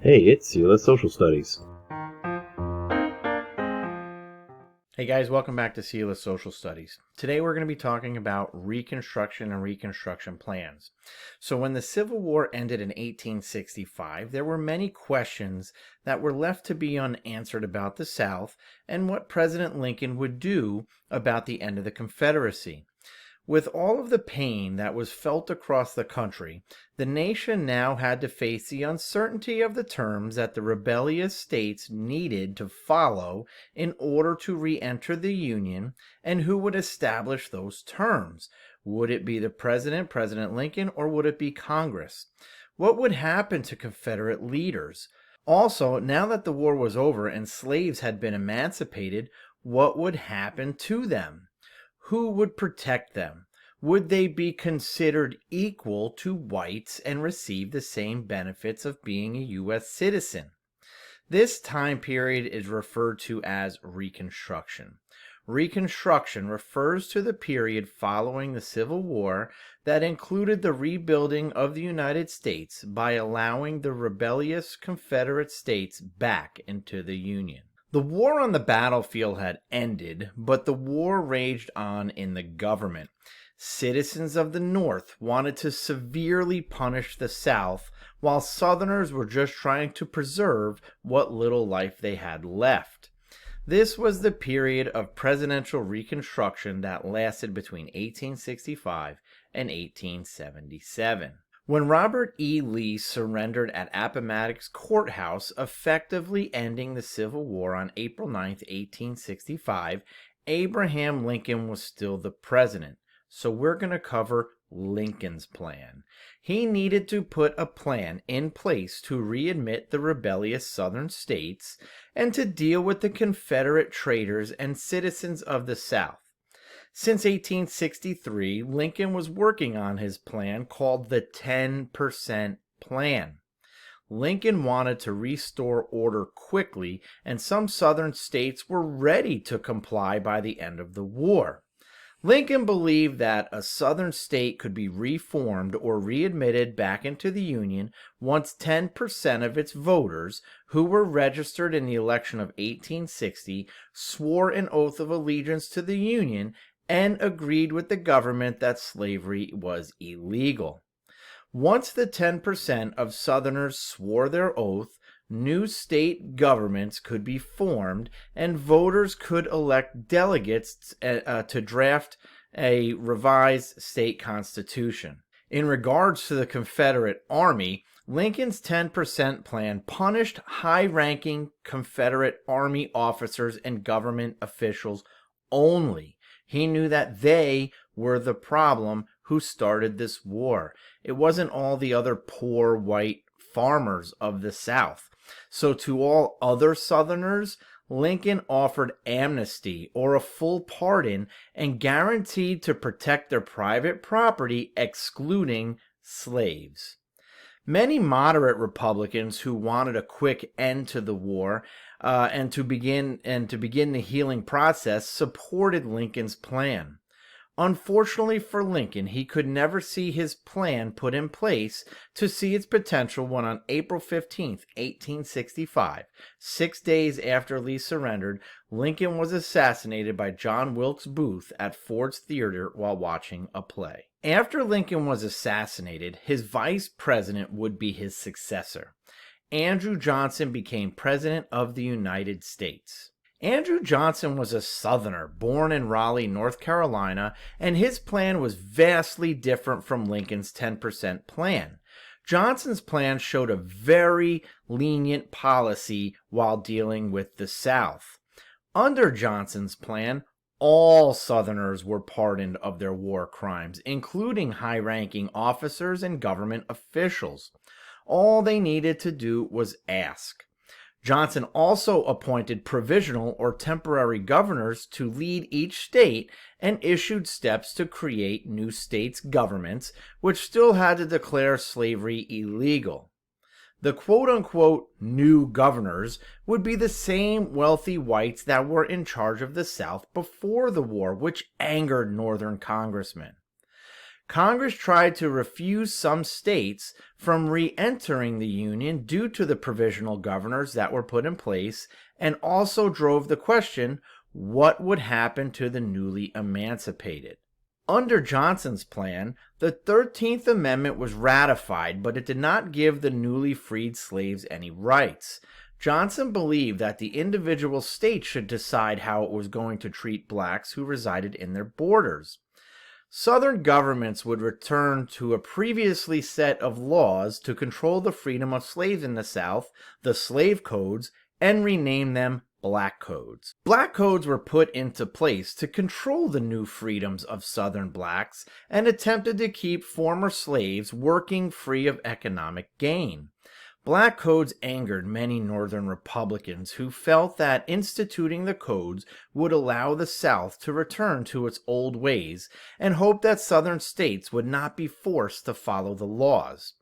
Hey, it's Sela Social Studies. Hey guys, welcome back to CELA Social Studies. Today we're going to be talking about Reconstruction and Reconstruction plans. So when the Civil War ended in 1865, there were many questions that were left to be unanswered about the South and what President Lincoln would do about the end of the Confederacy. With all of the pain that was felt across the country, the nation now had to face the uncertainty of the terms that the rebellious states needed to follow in order to re-enter the Union, and who would establish those terms. Would it be the president, President Lincoln, or would it be Congress? What would happen to Confederate leaders? Also, now that the war was over and slaves had been emancipated, what would happen to them? Who would protect them? Would they be considered equal to whites and receive the same benefits of being a U.S. citizen? This time period is referred to as Reconstruction. Reconstruction refers to the period following the Civil War that included the rebuilding of the United States by allowing the rebellious Confederate states back into the Union. The war on the battlefield had ended, but the war raged on in the government. Citizens of the North wanted to severely punish the South, while Southerners were just trying to preserve what little life they had left. This was the period of presidential reconstruction that lasted between 1865 and 1877. When Robert E. Lee surrendered at Appomattox Courthouse, effectively ending the Civil War on April 9, 1865, Abraham Lincoln was still the president. So we're going to cover Lincoln's plan. He needed to put a plan in place to readmit the rebellious southern states and to deal with the Confederate traders and citizens of the South. Since 1863, Lincoln was working on his plan called the 10% Plan. Lincoln wanted to restore order quickly, and some southern states were ready to comply by the end of the war. Lincoln believed that a southern state could be reformed or readmitted back into the Union once 10% of its voters, who were registered in the election of 1860, swore an oath of allegiance to the Union and agreed with the government that slavery was illegal. Once the 10% of Southerners swore their oath, new state governments could be formed and voters could elect delegates to draft a revised state constitution. In regards to the Confederate Army, Lincoln's 10% plan punished high-ranking Confederate Army officers and government officials only. He knew that they were the problem who started this war. It wasn't all the other poor white farmers of the South. So to all other Southerners, Lincoln offered amnesty or a full pardon and guaranteed to protect their private property, excluding slaves. Many moderate Republicans who wanted a quick end to the war and to begin the healing process supported Lincoln's plan. Unfortunately for Lincoln, he could never see his plan put in place to see its potential when on April 15, 1865, 6 days after Lee surrendered, Lincoln was assassinated by John Wilkes Booth at Ford's Theater while watching a play. After Lincoln was assassinated, his vice president would be his successor. Andrew Johnson became president of the United States. Andrew Johnson was a Southerner born in Raleigh, North Carolina, and his plan was vastly different from Lincoln's 10% plan. Johnson's plan showed a very lenient policy while dealing with the South. Under Johnson's plan, all Southerners were pardoned of their war crimes, including high-ranking officers and government officials. All they needed to do was ask. Johnson also appointed provisional or temporary governors to lead each state and issued steps to create new states' governments, which still had to declare slavery illegal. The quote-unquote new governors would be the same wealthy whites that were in charge of the South before the war, which angered Northern congressmen. Congress tried to refuse some states from re-entering the Union due to the provisional governors that were put in place, and also drove the question, what would happen to the newly emancipated? Under Johnson's plan, the 13th Amendment was ratified, but it did not give the newly freed slaves any rights. Johnson believed that the individual states should decide how it was going to treat blacks who resided in their borders. Southern governments would return to a previously set of laws to control the freedom of slaves in the South, the slave codes, and rename them black codes. Black codes were put into place to control the new freedoms of Southern blacks and attempted to keep former slaves working free of economic gain. Black codes angered many Northern Republicans who felt that instituting the codes would allow the South to return to its old ways and hoped that Southern states would not be forced to follow the laws.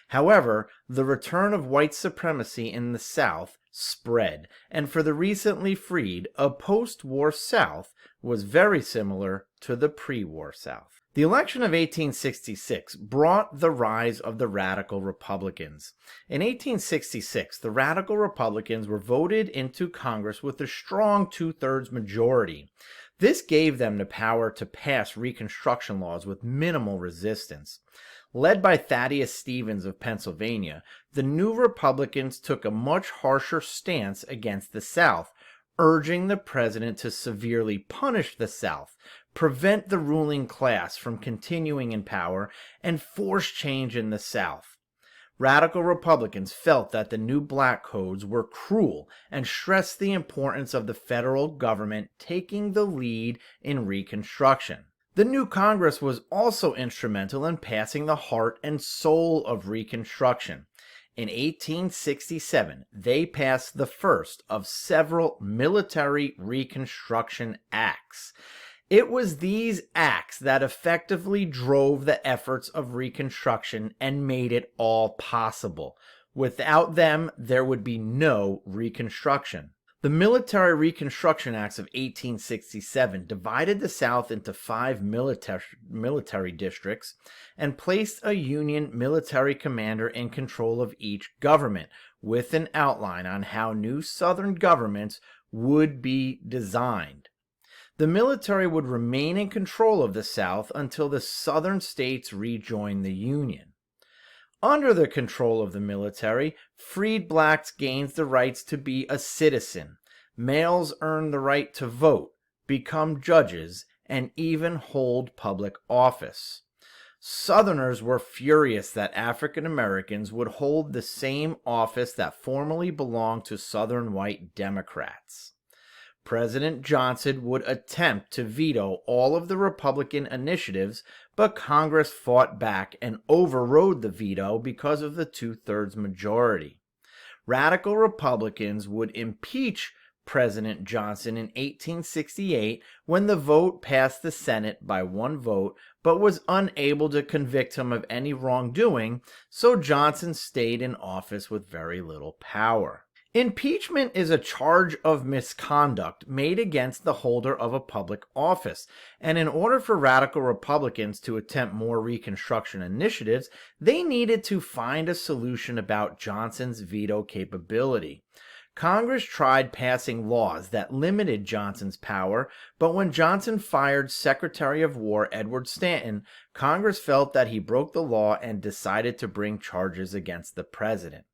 However, the return of white supremacy in the South spread, and for the recently freed, a post-war South was very similar to the pre-war South. The election of 1866 brought the rise of the Radical Republicans. In 1866, the Radical Republicans were voted into Congress with a strong two-thirds majority. This gave them the power to pass Reconstruction laws with minimal resistance. Led by Thaddeus Stevens of Pennsylvania, the new Republicans took a much harsher stance against the South, urging the president to severely punish the South, prevent the ruling class from continuing in power, and force change in the South. Radical Republicans felt that the new black codes were cruel and stressed the importance of the federal government taking the lead in Reconstruction. The new Congress was also instrumental in passing the heart and soul of Reconstruction. In 1867, they passed the first of several military Reconstruction acts. It was these acts that effectively drove the efforts of Reconstruction and made it all possible. Without them, there would be no Reconstruction. The Military Reconstruction Acts of 1867 divided the South into 5 military districts and placed a Union military commander in control of each government, with an outline on how new Southern governments would be designed. The military would remain in control of the South until the Southern states rejoined the Union. Under the control of the military, freed blacks gained the rights to be a citizen. Males earned the right to vote, become judges, and even hold public office. Southerners were furious that African Americans would hold the same office that formerly belonged to Southern white Democrats. President Johnson would attempt to veto all of the Republican initiatives, but Congress fought back and overrode the veto because of the two-thirds majority. Radical Republicans would impeach President Johnson in 1868 when the vote passed the Senate by 1 vote, but was unable to convict him of any wrongdoing, so Johnson stayed in office with very little power. Impeachment is a charge of misconduct made against the holder of a public office, and in order for Radical Republicans to attempt more Reconstruction initiatives, they needed to find a solution about Johnson's veto capability. Congress tried passing laws that limited Johnson's power, but when Johnson fired Secretary of War Edward Stanton, Congress felt that he broke the law and decided to bring charges against the president.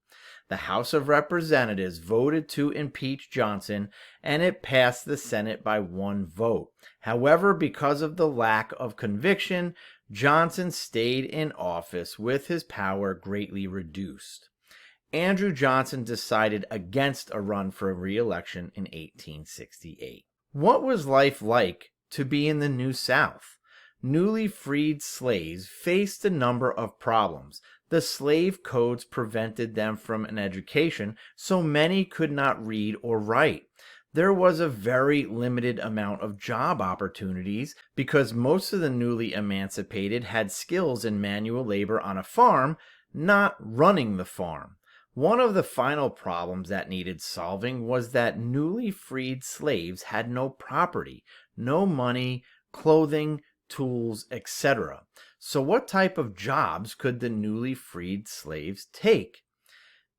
The House of Representatives voted to impeach Johnson, and it passed the Senate by 1 vote. However, because of the lack of conviction, Johnson stayed in office with his power greatly reduced. Andrew Johnson decided against a run for re-election in 1868. What was life like to be in the New South? Newly freed slaves faced a number of problems. The slave codes prevented them from an education, so many could not read or write. There was a very limited amount of job opportunities because most of the newly emancipated had skills in manual labor on a farm, not running the farm. One of the final problems that needed solving was that newly freed slaves had no property, no money, clothing, tools, etc. So what type of jobs could the newly freed slaves take?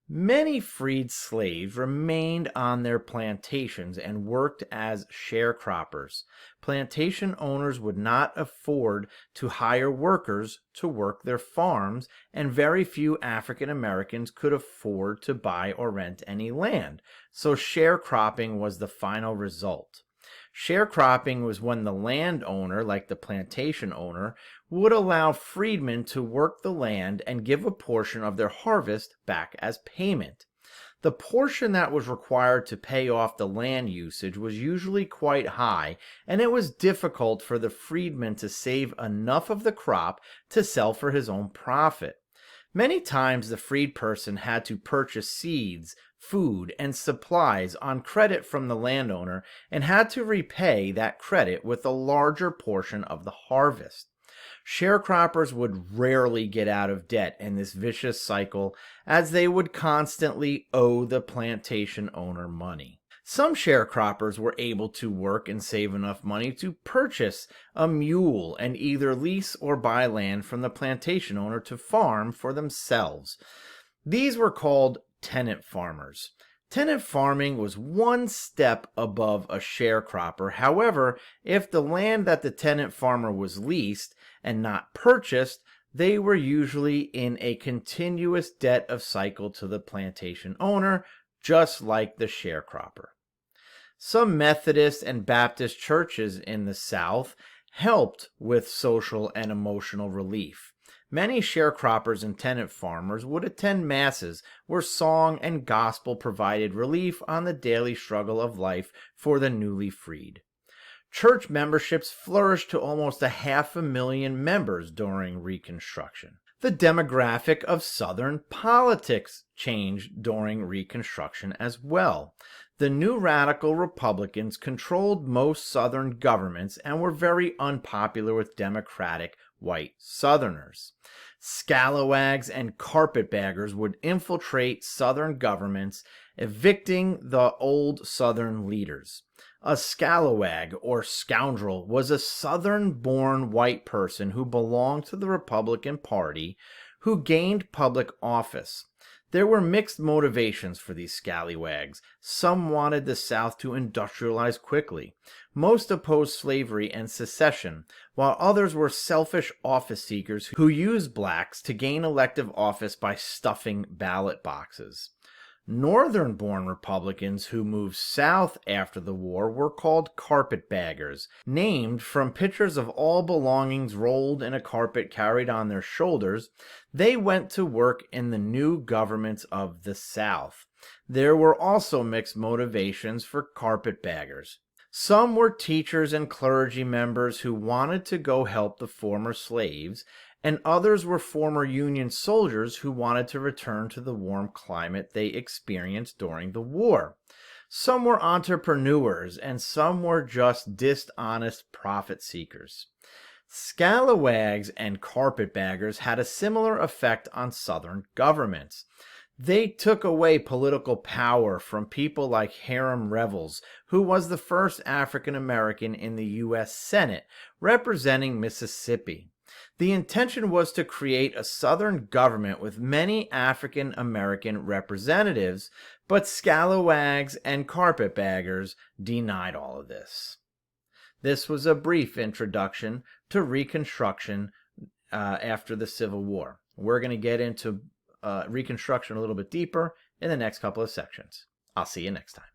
Many freed slaves remained on their plantations and worked as sharecroppers. Plantation owners would not afford to hire workers to work their farms, and very few African Americans could afford to buy or rent any land, so sharecropping was the final result. Sharecropping was when the landowner, like the plantation owner, would allow freedmen to work the land and give a portion of their harvest back as payment. The portion that was required to pay off the land usage was usually quite high, and it was difficult for the freedman to save enough of the crop to sell for his own profit. Many times the freed person had to purchase seeds, food, and supplies on credit from the landowner and had to repay that credit with a larger portion of the harvest. Sharecroppers would rarely get out of debt in this vicious cycle, as they would constantly owe the plantation owner money. Some sharecroppers were able to work and save enough money to purchase a mule and either lease or buy land from the plantation owner to farm for themselves. These were called tenant farmers. Tenant farming was one step above a sharecropper. However, if the land that the tenant farmer was leased and not purchased, they were usually in a continuous debt of cycle to the plantation owner, just like the sharecropper. Some Methodist and Baptist churches in the South helped with social and emotional relief. Many sharecroppers and tenant farmers would attend masses where song and gospel provided relief on the daily struggle of life for the newly freed. Church memberships flourished to almost 500,000 members during Reconstruction. The demographic of Southern politics changed during Reconstruction as well. The new radical Republicans controlled most Southern governments and were very unpopular with Democratic white Southerners. Scalawags and carpetbaggers would infiltrate Southern governments, evicting the old Southern leaders. A scalawag, or scoundrel, was a Southern-born white person who belonged to the Republican Party who gained public office. There were mixed motivations for these scalawags. Some wanted the South to industrialize quickly. Most opposed slavery and secession, while others were selfish office seekers who used blacks to gain elective office by stuffing ballot boxes. Northern-born Republicans who moved south after the war were called carpetbaggers, named from pictures of all belongings rolled in a carpet carried on their shoulders. They went to work in the new governments of the South. There were also mixed motivations for carpetbaggers. Some were teachers and clergy members who wanted to go help the former slaves, and others were former Union soldiers who wanted to return to the warm climate they experienced during the war. Some were entrepreneurs, and some were just dishonest profit seekers. Scalawags and carpetbaggers had a similar effect on Southern governments. They took away political power from people like Hiram Revels, who was the first African American in the U.S. Senate, representing Mississippi. The intention was to create a Southern government with many African American representatives, but scalawags and carpetbaggers denied all of this. This was a brief introduction to Reconstruction after the Civil War. We're going to get into Reconstruction a little bit deeper in the next couple of sections. I'll see you next time.